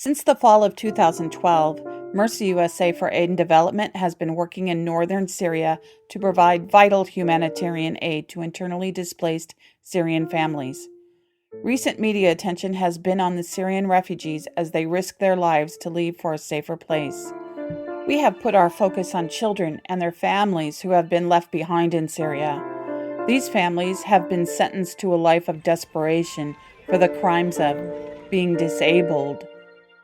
Since the fall of 2012, Mercy USA for Aid and Development has been working in northern Syria to provide vital humanitarian aid to internally displaced Syrian families. Recent media attention has been on the Syrian refugees as they risk their lives to leave for a safer place. We have put our focus on children and their families who have been left behind in Syria. These families have been sentenced to a life of desperation for the crimes of being disabled,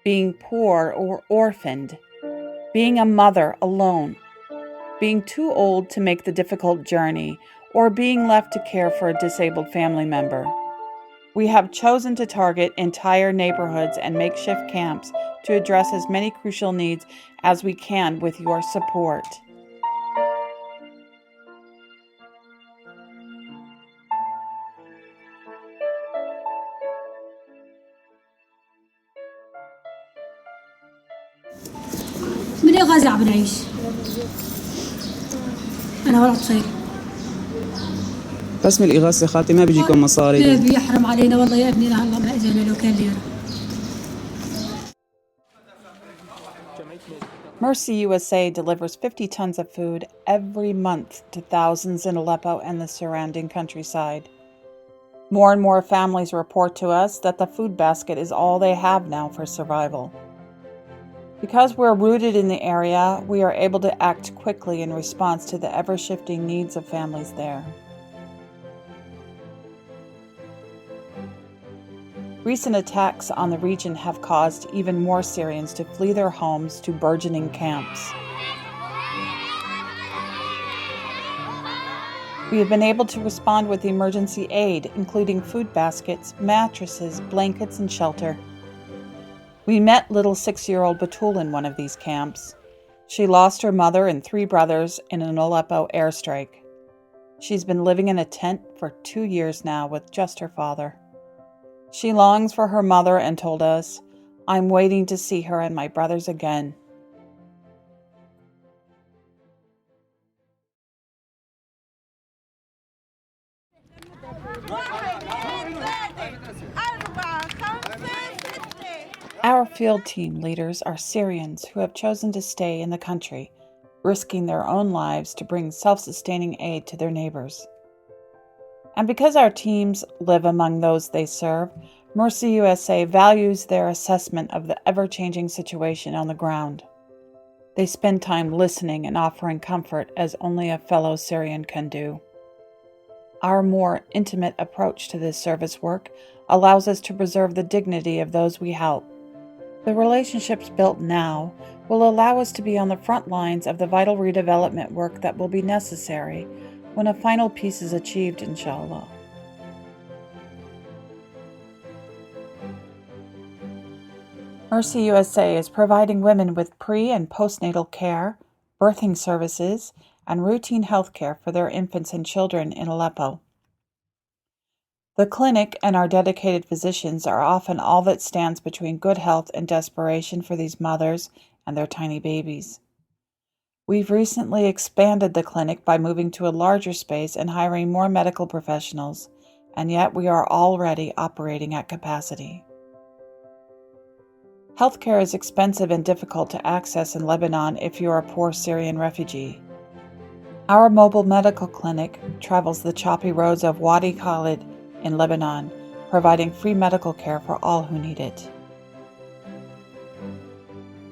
being poor or orphaned, being a mother alone, being too old to make the difficult journey, or being left to care for a disabled family member. We have chosen to target entire neighborhoods and makeshift camps to address as many crucial needs as we can with your support. من غازي عم نعيش أنا ولد صغير بس من الإغاثة خالتي ما بيجيكم مصاري. بيحرم علينا والله يا ابني لهلا ما إجانا لو كان ليرة. Mercy USA delivers 50 tons of food every month to thousands in Aleppo and the surrounding countryside. More and more families report to us that the food basket is all they have now for survival. Because we're rooted in the area, we are able to act quickly in response to the ever-shifting needs of families there. Recent attacks on the region have caused even more Syrians to flee their homes to burgeoning camps. We have been able to respond with emergency aid, including food baskets, mattresses, blankets, and shelter. We met little 6-year-old Batul in one of these camps. She lost her mother and 3 brothers in an Aleppo airstrike. She's been living in a tent for 2 years now with just her father. She longs for her mother and told us, "I'm waiting to see her and my brothers again." Our field team leaders are Syrians who have chosen to stay in the country, risking their own lives to bring self-sustaining aid to their neighbors. And because our teams live among those they serve, Mercy USA values their assessment of the ever-changing situation on the ground. They spend time listening and offering comfort as only a fellow Syrian can do. Our more intimate approach to this service work allows us to preserve the dignity of those we help. The relationships built now will allow us to be on the front lines of the vital redevelopment work that will be necessary when a final peace is achieved, inshallah. Mercy USA is providing women with pre- and postnatal care, birthing services, and routine health care for their infants and children in Aleppo. The clinic and our dedicated physicians are often all that stands between good health and desperation for these mothers and their tiny babies. We've recently expanded the clinic by moving to a larger space and hiring more medical professionals, and yet we are already operating at capacity. Healthcare is expensive and difficult to access in Lebanon if you're a poor Syrian refugee. Our mobile medical clinic travels the choppy roads of Wadi Khalid in Lebanon, providing free medical care for all who need it.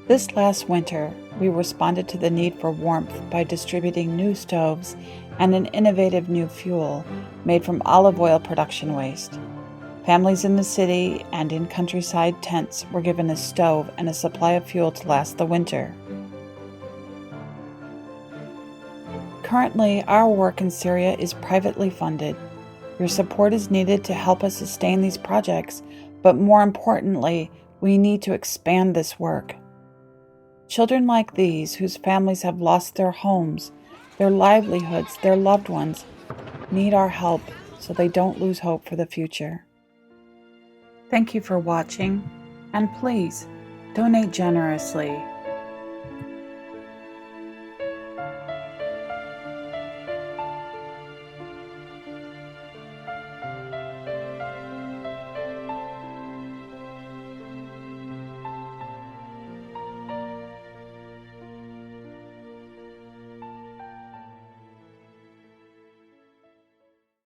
This last winter, we responded to the need for warmth by distributing new stoves and an innovative new fuel made from olive oil production waste. Families in the city and in countryside tents were given a stove and a supply of fuel to last the winter. Currently, our work in Syria is privately funded. Your support is needed to help us sustain these projects, but more importantly, we need to expand this work. Children like these, whose families have lost their homes, their livelihoods, their loved ones, need our help so they don't lose hope for the future. Thank you for watching, and please donate generously.